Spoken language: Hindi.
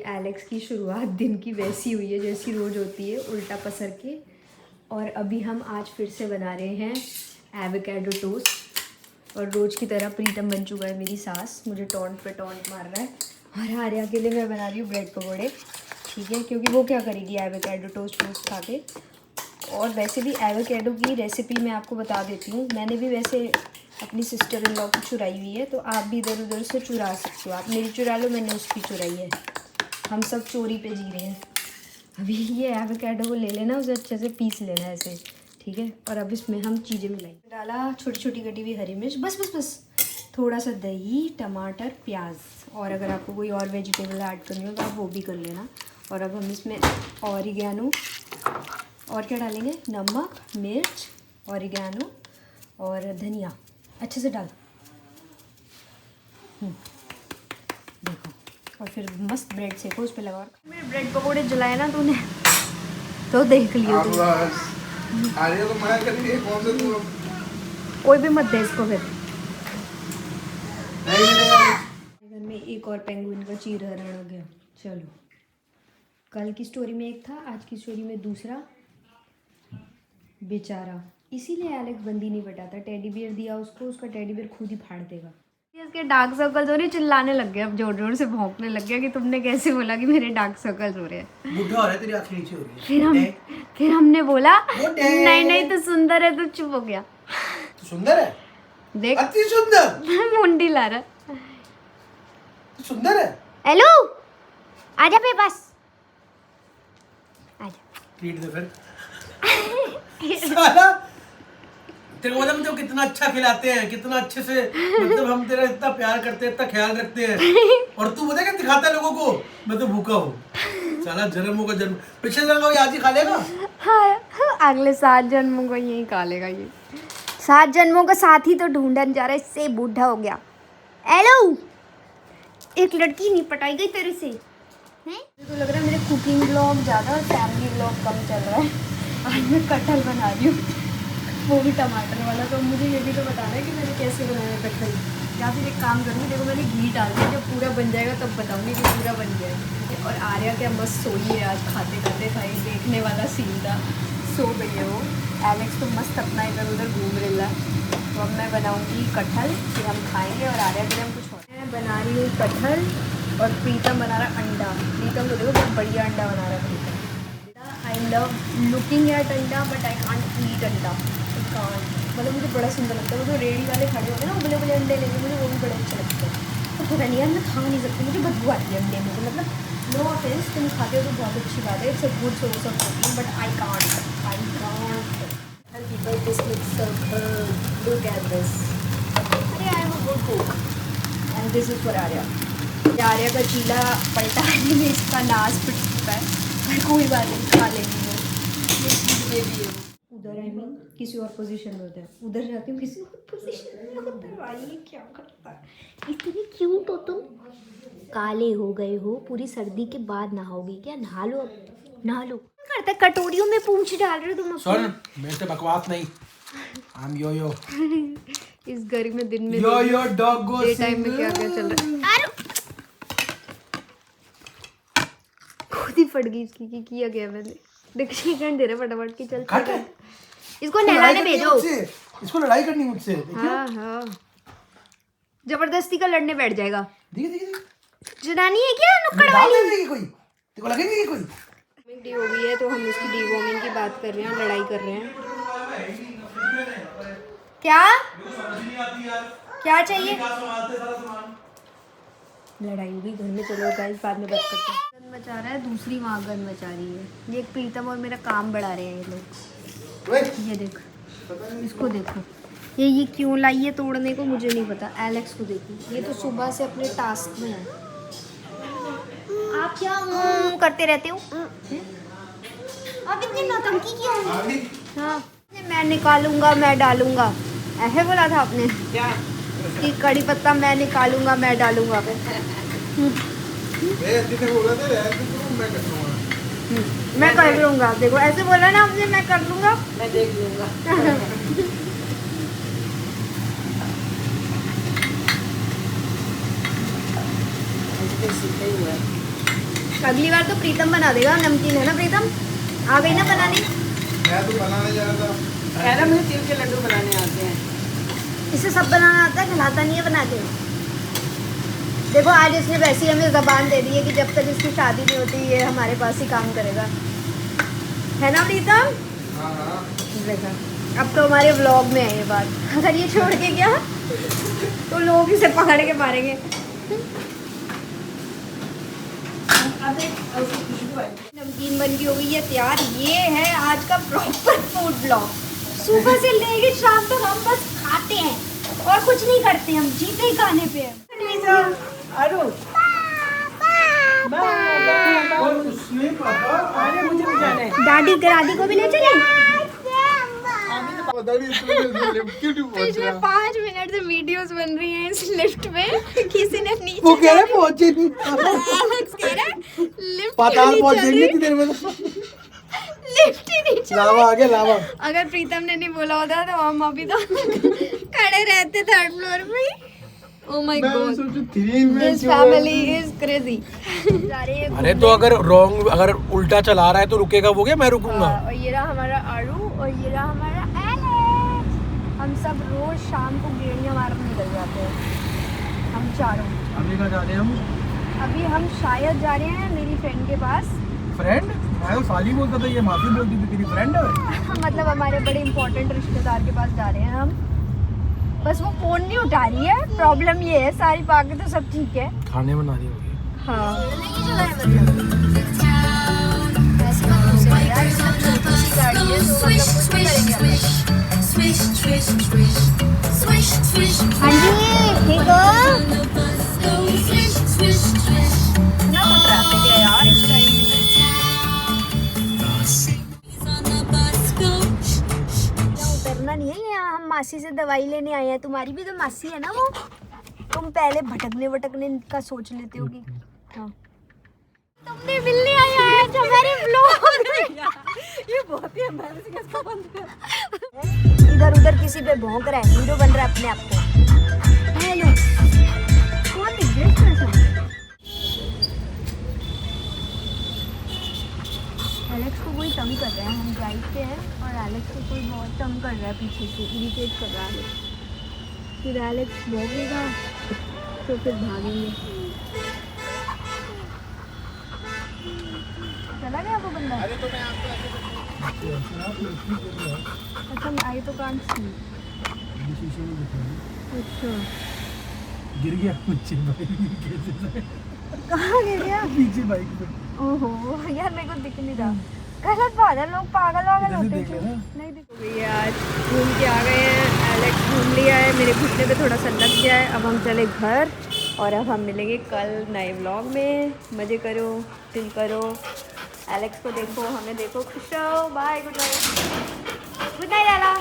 एलेक्स की शुरुआत दिन की वैसी हुई है जैसी रोज़ होती है, उल्टा पसर के। और अभी हम आज फिर से बना रहे हैं एवोकाडो टोस्ट। और रोज़ की तरह प्रीतम बन चुका है मेरी सास, मुझे टॉन्ट पे टॉन्ट मार रहा है। और आर्या के लिए मैं बना रही हूँ ब्रेड पकौड़े, ठीक है, क्योंकि वो क्या करेगी एवोकाडो टोस्ट खा के। और वैसे भी एवोकाडो की रेसिपी मैं आपको बता देती हूँ, मैंने भी वैसे अपनी सिस्टर इन लॉ की चुराई हुई है, तो आप भी इधर उधर से चुरा सकते हो। आप मेरी चुरा लो, मैंने उसकी चुराई है, हम सब चोरी पे जी रहे हैं। अभी ये एवोकाडो को ले लेना, उसे अच्छे से पीस लेना ऐसे, ठीक है। और अब इसमें हम चीज़ें मिलाएंगे। डाला छोटी छोटी कटी हुई हरी मिर्च, बस बस बस, थोड़ा सा दही, टमाटर, प्याज। और अगर आपको कोई और वेजिटेबल ऐड करनी हो तो आप वो भी कर लेना। और अब हम इसमें ऑरिगैनो और क्या डालेंगे, नमक, मिर्च, ऑरिगैनो और धनिया अच्छे से डाल। देखो, और फिर मस्त ब्रेड सेको उस पर लगा। मेरे ब्रेड पकोड़े जलाए ना तूने, तो देख लियो तू। तो मना करेंगे कौन से तू कोई भी मत दे इसको फिर। घर में एक और पेंगुइन का चीरहरण हो गया। चलो, कल की स्टोरी में एक था, आज की स्टोरी में दूसरा। बेचारा, इसीलिए एलेक्स बंदी नहीं बटाता। टेडी बियर दिया उसको, उसका टेडी बियर खुद ही फाड़ देगा। इसके डार्क सर्कल्स हो रहे, चिल्लाने लग गया, अब जोर जोर से भौंकने लग गया कि तुमने कैसे बोला कि मेरे डार्क सर्कल्स हो रहे हैं। बुढ़ा हो रहा है, तेरी आंखें नीचे हो रही है। फिर हमने बोला नहीं नहीं तो सुंदर है, तो चुप हो गया। तो सुंदर है, देख अति सुंदर। मुंडी ला रहा। तो सुंदर है। हेलो, आजा मेरे पास, आजा। ट्रीट दे फिर। साला तेरे को मतलब कितना अच्छा खिलाते हैं, कितना अच्छे से, मतलब हम तेरा इतना प्यार करते हैं, इतना ख्याल रखते हैं, और तू पता क्या दिखाता है लोगों को, मैं तो भूखा हूँ। साला जन्मों का जन्म, पिछले जन्म को आज ही खा लेगा। हाँ, अगले 7 जन्मों को यही खा लेगा ये। 7 जन्मों का साथी तो ढूंढन जा रहा है, इससे बूढ़ा हो गया। हेलो, एक लड़की नहीं पटाई गई तेरे से हैं? तो लग रहा है मेरे कुकिंग ब्लॉग ज़्यादा और फैमिली ब्लॉग कम चल रहा है। आज मैं कटहल बना रही हूँ, वो भी टमाटर वाला। तो मुझे ये भी तो बताना है कि मैंने कैसे बनाया कटहल। या फिर एक काम करूँगी, देखो मैंने घी डाल दिया, जब पूरा बन जाएगा तब बताऊँगी कि पूरा बन गया है। और आर्या क्या मस्त सोई है आज, खाते खाते खाई, देखने वाला सीन था, सो गई है वो। एलेक्स तो मस्त अपना इधर उधर घूम रहा है। तो अब मैं बनाऊँगी कटहल, फिर हम खाएँगे। और आर्या के लिए हम कुछ और, मैं बना रही हूँ कटहल और प्रीतम बना रहा अंडा। प्रीतम को देखो बहुत बढ़िया अंडा बना रहा है प्रीतम। आई लव लुकिंग एट अंडा बट आई कांट ईट अंडा। मतलब मुझे बड़ा सुंदर लगता है वो जो रेडी वाले खड़े होते हैं ना उबले उबले अंडे लेके, मुझे वो भी बड़े अच्छे लगते हैं। तो पता नहीं यार, मैं खा नहीं सकती, मुझे बदबू आती है अंडे में। तो मतलब नो ऑफेंस, तुम खाते हो तो बहुत अच्छी बात है, it's a good source of protein, but I can't. People, this looks so good. Look at this. अरे I am a good cook and this is for Arya. Arya का चीला पलटाने में इसका नाश पिट चुका है, पर कोई बात नहीं, खा लेंगी वो। ये भी है उधर, आई मीन किसी और पोजीशन में होता है, उधर जाती हूँ किसी और पोजीशन में होता है। भाई क्या करता है, इतनी क्यूट हो तुम। काले हो गए हो, पूरी सर्दी के बाद नहाओगे क्या? नहा लो अब, नहा लो। करता है कटोरियों में पूंछ डाल रहे हो तुम। सुन, मेरे से बकवास नहीं। I'm yo-yo। इस गर्मी में दिन में yo-yo doggo डे टाइम में क्या क्या चल रहा है। खुद ही फट गई इसकी की किया गया मैंने। देख सेकंड दे रहा फटाफट की, चल इसको नहलाने भेजो। इसको लड़ाई करनी मुझसे। हाँ हाँ, जबरदस्ती का लड़ने बैठ जाएगा। देखिए जनानी है क्या नुक्कड़ वाली? कोई तेरे को लगेगी कोई? डी हो गई है तो हम उसकी डीवॉर्मिंग की बात कर रहे हैं, लड़ाई कर रहे हैं। क्या क्या चाहिए? लड़ाई होगी घर में, चलो गाइस बाद में बात करते हैं। गन मचा रहा है, दूसरी वहाँ गन मचा रही है। ये प्रीतम और मेरा काम बढ़ा रहे हैं ये लोग। ये देख, इसको देखो, ये क्यों लाई है तोड़ने को मुझे नहीं पता। एलेक्स को देखो, ये तो सुबह से अपने टास्क में है। आप क्या करते रहते हो? आप इतनी नौटंकी क्यों? हाँ, मैं निकालूंगा, मैं डालूंगा, ऐसे बोला था आपने क्या? कि कड़ी पत्ता मैं निकालूंगा, मैं डालूंगा। मैं कर लूंगा, देखो ऐसे बोला ना आपने, मैं कर लूंगा, मैं देख लूंगा। सीखा ही हुआ है। अगली बार तो प्रीतम बना देगा नमकीन, है ना प्रीतम? आ गई ना बनाने? मैं तो बनाने जा रहा था। कह रहा मुझे तिल के लड्डू बनाने आते हैं। इसे सब बनाना आता है, खिलाता नहीं है बना के। देखो आज इसने वैसे ही हमें ज़बान दे दी है कि जब तक इसकी शादी नहीं होती ये हमारे पास ही काम करेगा, है ना प्रीतम? हाँ हाँ। देखा, अब तो हमारे व्लॉग में है ये बात। अगर ये छोड़ के गया तो लोग इसे पकड़ के मारेंगे। नमकीन बन की हो गई है तैयार। ये है आज का प्रॉपर फूड ब्लॉग। सुबह से लेके शाम तक हम बस खाते हैं और कुछ नहीं करते, हम जीते ही खाने पे हैं। अरु और उसने पापा अरे मुझे भी जाना है। दादी को भी ले चले। पता नहीं इसमें क्यों नहीं पहुंच पिछले रहा। 5 मिनट से वीडियोस बन रही हैं इस लिफ्ट में। किसी ने नीचे वो कह रहे पहुंचे नहीं। एलेक्स कह रहा है लिफ्ट पाताल पहुंचेंगे कितनी देर में? लिफ्ट ही नहीं चल लावा आ गया लावा। अगर प्रीतम ने नहीं बोला होता तो हम अभी तो खड़े रहते 3rd फ्लोर पे। ओह माय मैं गॉड, सोचूं 3 में दिस फैमिली इज क्रेजी। अरे तो अगर रॉन्ग अगर उल्टा चला रहा है तो रुकेगा वो क्या? मैं रुकूंगा। और ये रहा हमारा आरू और ये रहा हमारा एलेक्स। हम सब रोज शाम को गेड़ियाँ मारने निकल जाते हैं हम चारों। अभी कहाँ जा रहे हैं हम? अभी हम शायद जा रहे हैं मेरी फ्रेंड के पास। फ्रेंड? मैं तो साली बोलता था, ये माफी बोलती थी। तेरी फ्रेंड है? मतलब हमारे बड़े इम्पोर्टेंट रिश्तेदार के पास जा रहे हैं हम। बस वो फोन नहीं उठा रही है, प्रॉब्लम ये है। सारी बाकी तो सब ठीक है। खाने बना रही होगी। हाँ हाँ जी ठीक हो। इतना तो ट्रैफिक है यार इस टाइम में। उतरना नहीं है यहाँ, हम मासी से दवाई लेने आए हैं। तुम्हारी भी तो मासी है ना वो। तुम पहले भटकने का सोच लेते होगी। हाँ तुमने मिलने आया है जो मेरे व्लॉग में। ये बहुत ही embarrassing है, इसको बंद कर। इधर उधर किसी पे भौंक रहा है, हीरो बन रहा है अपने आप को। हेलो कौन है ड्रेस कैसा? एलेक्स को कोई तंग कर रहा है। हम ड्राइव पे हैं और एलेक्स को कोई बहुत तंग कर रहा है, पीछे से इरिटेट कर रहा है। फिर एलेक्स भौंकेगा तो फिर भागेंगे। चला गया वो बंदा? अच्छा आई तो कांट सी। अच्छा गिर गया नीचे बाइक कहाँ गिर गया? पीछे बाइक पे। ओहो यार मेरे को दिख नहीं रहा। गलत बात है, लोग पागल वागल इधर से होते देख हैं। लेना। नहीं दिख गई है। आज घूम के आ गए हैं, एलेक्स घूम लिया है, मेरे घुटने पे थोड़ा सा लग गया है। अब हम चले घर और अब हम मिलेंगे कल नए व्लॉग में। मज़े करो, चिल करो, एलेक्स को देखो, हमें देखो, खुश रहो। Bye, good night. Good night आला।